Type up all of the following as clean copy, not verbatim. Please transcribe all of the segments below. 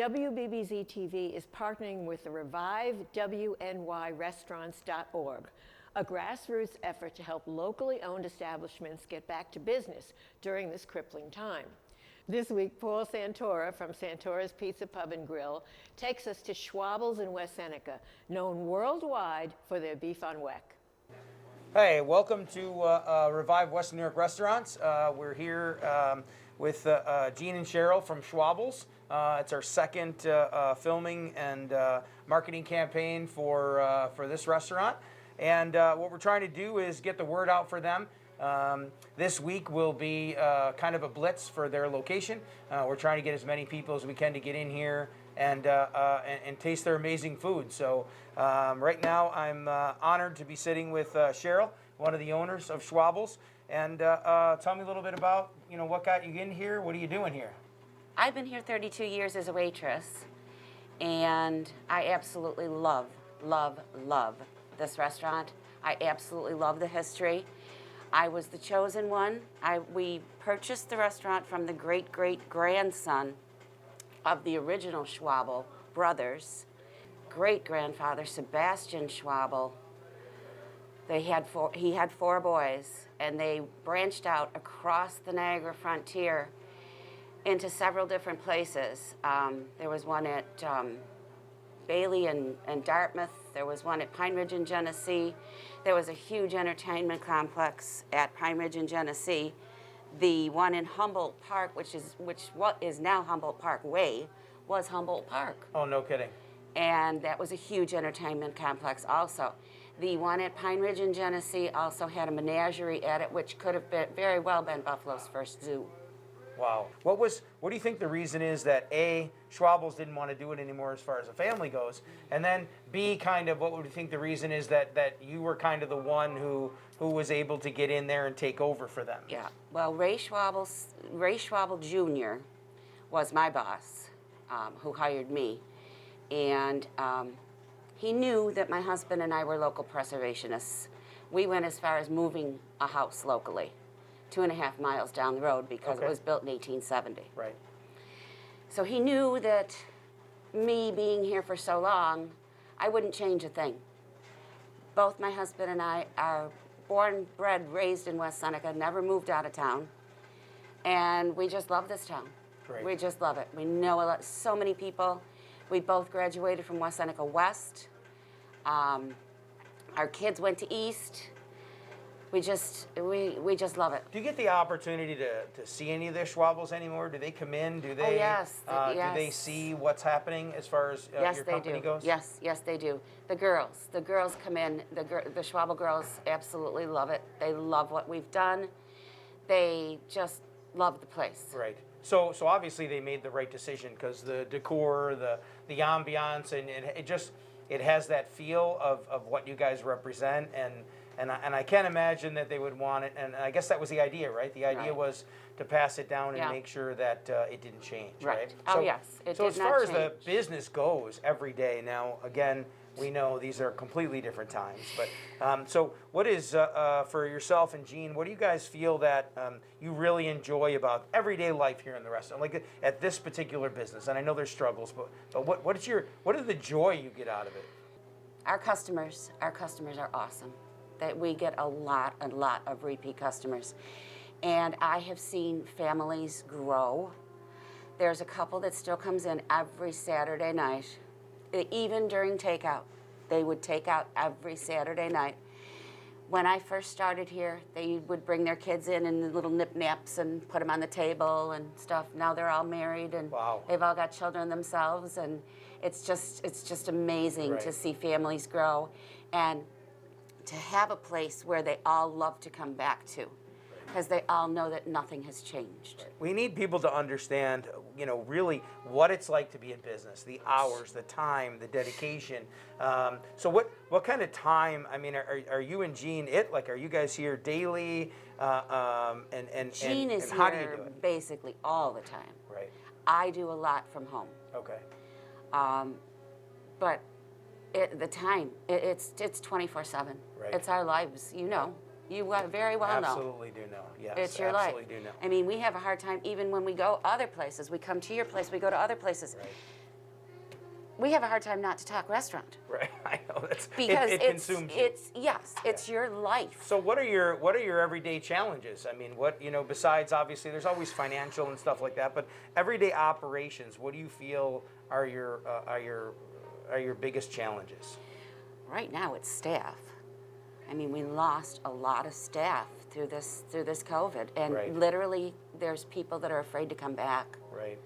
WBBZ-TV is partnering with the ReviveWNYRestaurants.org, a grassroots effort to help locally owned establishments get back to business during this crippling time. This week, Paul Santora from Santora's Pizza Pub and Grill takes us to Schwabl's in West Seneca, known worldwide for their beef on weck. Hey, welcome to Revive West New York Restaurants. We're here with Gene and Cheryl from Schwab's. It's our second filming and marketing campaign for this restaurant. And what we're trying to do is get the word out for them. This week will be kind of a blitz for their location. We're trying to get as many people as we can to get in here and taste their amazing food. So right now I'm honored to be sitting with Cheryl, one of the owners of Schwab's. And tell me a little bit about, what got you in here? What are you doing here? I've been here 32 years as a waitress, and I absolutely love this restaurant. I absolutely love the history. I was the chosen one. We purchased the restaurant from the great-great-grandson of the original Schwabl brothers, great-grandfather Sebastian Schwabl. He had 4 boys, and they branched out across the Niagara frontier into several different places. There was one at Bailey and Dartmouth. There was one at Pine Ridge in Genesee. There was a huge entertainment complex at Pine Ridge in Genesee. The one in Humboldt Park, which is now Humboldt Park Way, was Humboldt Park. Oh, no kidding. And that was a huge entertainment complex also. The one at Pine Ridge in Genesee also had a menagerie at it, which could have very well been Buffalo's first zoo. Wow. What do you think the reason is that A, Schwab's didn't want to do it anymore as far as a family goes, and then B, kind of what would you think the reason is that you were kind of the one who was able to get in there and take over for them? Yeah. Well, Ray Schwabl Jr. was my boss, who hired me, and he knew that my husband and I were local preservationists. We went as far as moving a house locally, 2.5 miles down the road, because it was built in 1870. Right. So he knew that me being here for so long, I wouldn't change a thing. Both my husband and I are born, bred, raised in West Seneca, never moved out of town, and we just love this town. Great. We just love it. We know so many people. We both graduated from West Seneca West. Our kids went to East. We just love it. Do you get the opportunity to see any of the Schwab's anymore? Do they come in? Do they? Oh, yes. Do they see what's happening as far as your company goes? Yes, they do. The girls come in. The Schwabl girls absolutely love it. They love what we've done. They just love the place. Right. So obviously they made the right decision, because the decor, the ambiance, and it has that feel of what you guys represent, and I can't imagine that they would want it, and I guess that was the idea, right? The idea was to pass it down and make sure that it didn't change, right? Oh, yes, it did not change. So as far as the business goes every day, now, again, we know these are completely different times, but so what is, for yourself and Gene, what do you guys feel that you really enjoy about everyday life here in the restaurant, like at this particular business? And I know there's struggles, but what is the joy you get out of it? Our customers are awesome. That we get a lot of repeat customers. And I have seen families grow. There's a couple that still comes in every Saturday night, even during takeout. They would take out every Saturday night. When I first started here, they would bring their kids in the little nip-naps and put them on the table and stuff. Now they're all married, and they've all got children themselves, and it's just amazing to see families grow, and to have a place where they all love to come back to, because they all know that nothing has changed. We need people to understand, really what it's like to be in business, the hours, the time, the dedication. So what kind of time, I mean, are you and Gene are you guys here daily? Gene is how do you here do it? basically all the time. Right. I do a lot from home. Okay. But the time, it's 24/7. Right. It's our lives, you know. You very well know. Absolutely do know, yes. It's your life. Absolutely do know. I mean, we have a hard time even when we go other places. We come to your place, we go to other places. Right. we have a hard time not to talk restaurant. Right, I know Because it consumes you. It's your life. So what are your everyday challenges? I mean, what, besides obviously there's always financial and stuff like that, but everyday operations, what do you feel are your biggest challenges? Right now, it's staff. I mean, we lost a lot of staff through this COVID, and Right. literally, there's people that are afraid to come back. Right.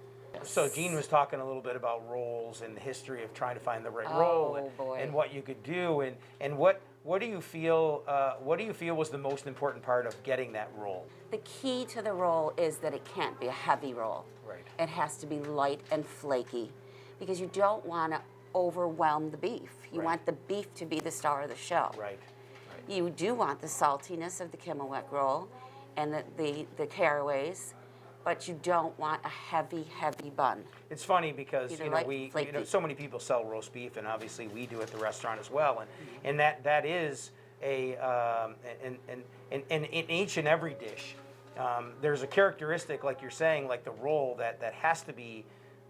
So Jean was talking a little bit about roles and the history of trying to find the right Oh, role boy. and what you could do and what do you feel was the most important part of getting that role? The key to the roll is that it can't be a heavy roll. Right. It has to be light and flaky, because you don't want to overwhelm the beef. You Right. want the beef to be the star of the show. Right. You do want the saltiness of the Kimmelweck roll and the caraways, but you don't want a heavy bun. It's funny because Either light, we flaky. so many people sell roast beef, and obviously we do at the restaurant as well, and that is a in each and every dish. There's a characteristic, like you're saying, like the roll that has to be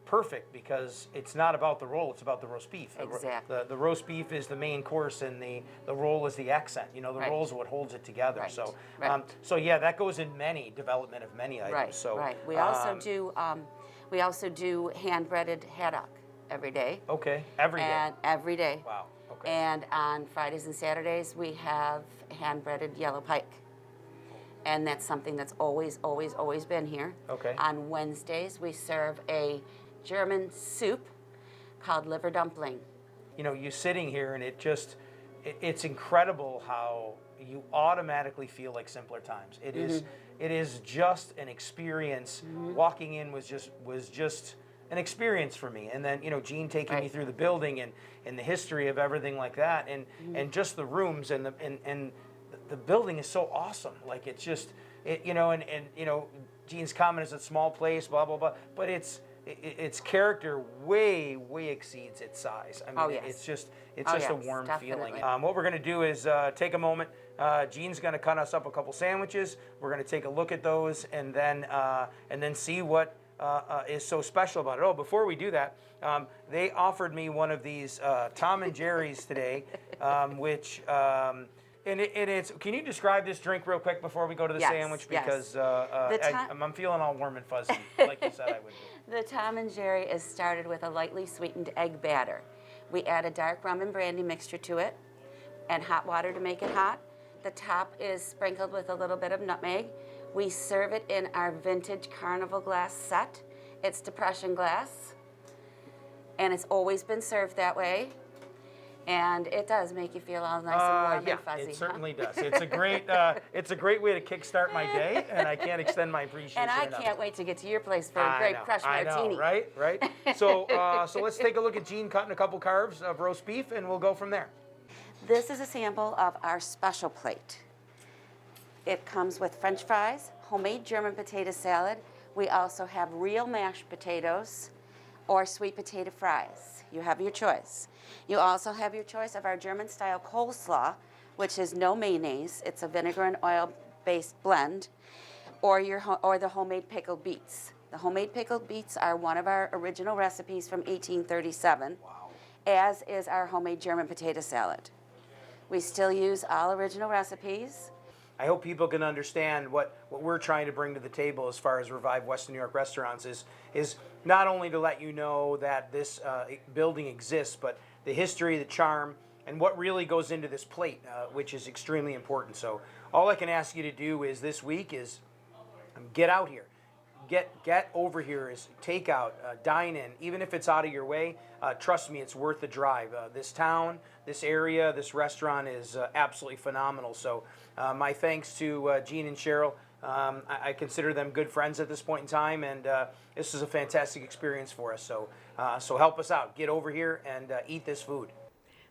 perfect, because it's not about the roll, it's about the roast beef. Exactly. The roast beef is the main course, and the roll is the accent. The Right. roll is what holds it together. Right. So Right. So yeah, that goes in development of many items. Right, So right. We also do hand-breaded haddock every day. Okay, every day. And every day. Wow. Okay. And on Fridays and Saturdays, we have hand-breaded yellow pike. And that's something that's always been here. Okay. On Wednesdays, we serve a German soup called liver dumpling. You sitting here, and it's incredible how you automatically feel like simpler times. It is just an experience. Walking in was just an experience for me. And then, Jean taking me Right. through the building and the history of everything like that, and just the rooms and the building is so awesome. Like it's just Jean's comment is a small place, blah blah blah, but its character way exceeds its size. I mean, Oh, yes. it's just Oh, a yes, warm definitely. feeling. What we're going to do is take a moment. Jean's going to cut us up a couple sandwiches. We're going to take a look at those, and then see what is so special about it. Oh, before we do that, they offered me one of these Tom and Jerry's today, which. And it's. Can you describe this drink real quick before we go to the Yes, sandwich? yes. Because I'm feeling all warm and fuzzy, like you said I would be. The Tom and Jerry is started with a lightly sweetened egg batter. We add a dark rum and brandy mixture to it and hot water to make it hot. The top is sprinkled with a little bit of nutmeg. We serve it in our vintage carnival glass set. It's depression glass, and it's always been served that way. And it does make you feel all nice and warm and fuzzy. It certainly does. It's a great way to kickstart my day, and I can't extend my appreciation And I enough. can't wait to get to your place for a great crushed martini. I know, right? So let's take a look at Jean cutting a couple carbs of roast beef, and we'll go from there. This is a sample of our special plate. It comes with French fries, homemade German potato salad. We also have real mashed potatoes or sweet potato fries. You have your choice. You also have your choice of our German-style coleslaw, which is no mayonnaise. It's a vinegar and oil-based blend, or the homemade pickled beets. The homemade pickled beets are one of our original recipes from 1837, as is our homemade German potato salad. We still use all original recipes. I hope people can understand what we're trying to bring to the table as far as Revive Western New York Restaurants is not only to let you know that this building exists, but the history, the charm, and what really goes into this plate, which is extremely important. So all I can ask you to do is this week is get out here. Get over here, is take out, dine in, even if it's out of your way. Trust me, it's worth the drive. This town, this area, this restaurant is absolutely phenomenal. So my thanks to Jean and Cheryl. I consider them good friends at this point in time, and this is a fantastic experience for us. So help us out. Get over here and eat this food.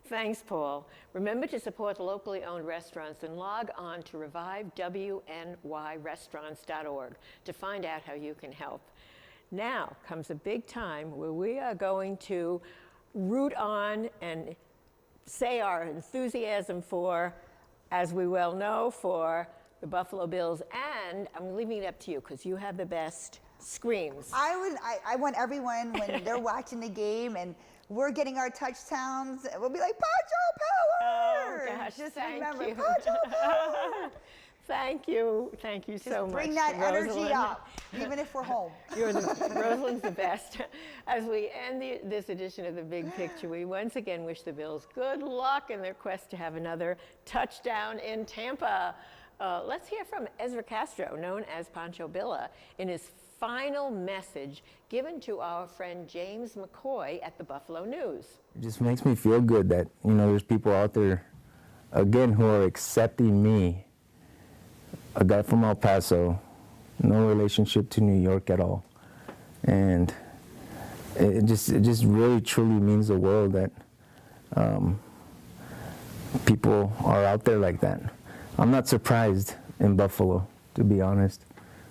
Thanks, Paul. Remember to support the locally owned restaurants and log on to revivewnyrestaurants.org to find out how you can help. Now comes a big time where we are going to root on and say our enthusiasm for, as we well know, for the Buffalo Bills. And I'm leaving it up to you because you have the best screams. I want everyone, when they're watching the game and we're getting our touchdowns, we'll be like, Pancho Power! Oh, gosh, Just thank remember, you. Pancho Power! Thank you so much. Bring that energy Rosalind. up, even if we're home. Rosalind's the best. As we end this edition of The Big Picture, we once again wish the Bills good luck in their quest to have another touchdown in Tampa. Let's hear from Ezra Castro, known as Pancho Billa, in his final message given to our friend James McCoy at the Buffalo News. It just makes me feel good that, there's people out there, again, who are accepting me, a guy from El Paso, no relationship to New York at all. And it just really, truly means the world that people are out there like that. I'm not surprised in Buffalo, to be honest.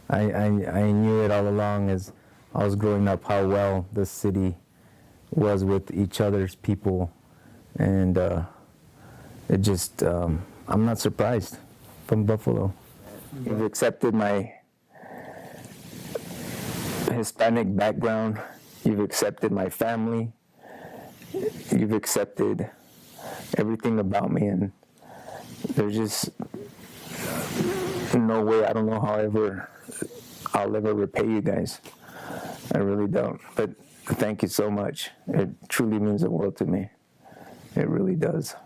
I knew it all along as I was growing up how well the city was with each other's people, and it just, I'm not surprised from Buffalo. You've accepted my Hispanic background, you've accepted my family, you've accepted everything about me, and there's just no way, I don't know how I'll ever repay you guys. I really don't. But thank you so much. It truly means the world to me. It really does.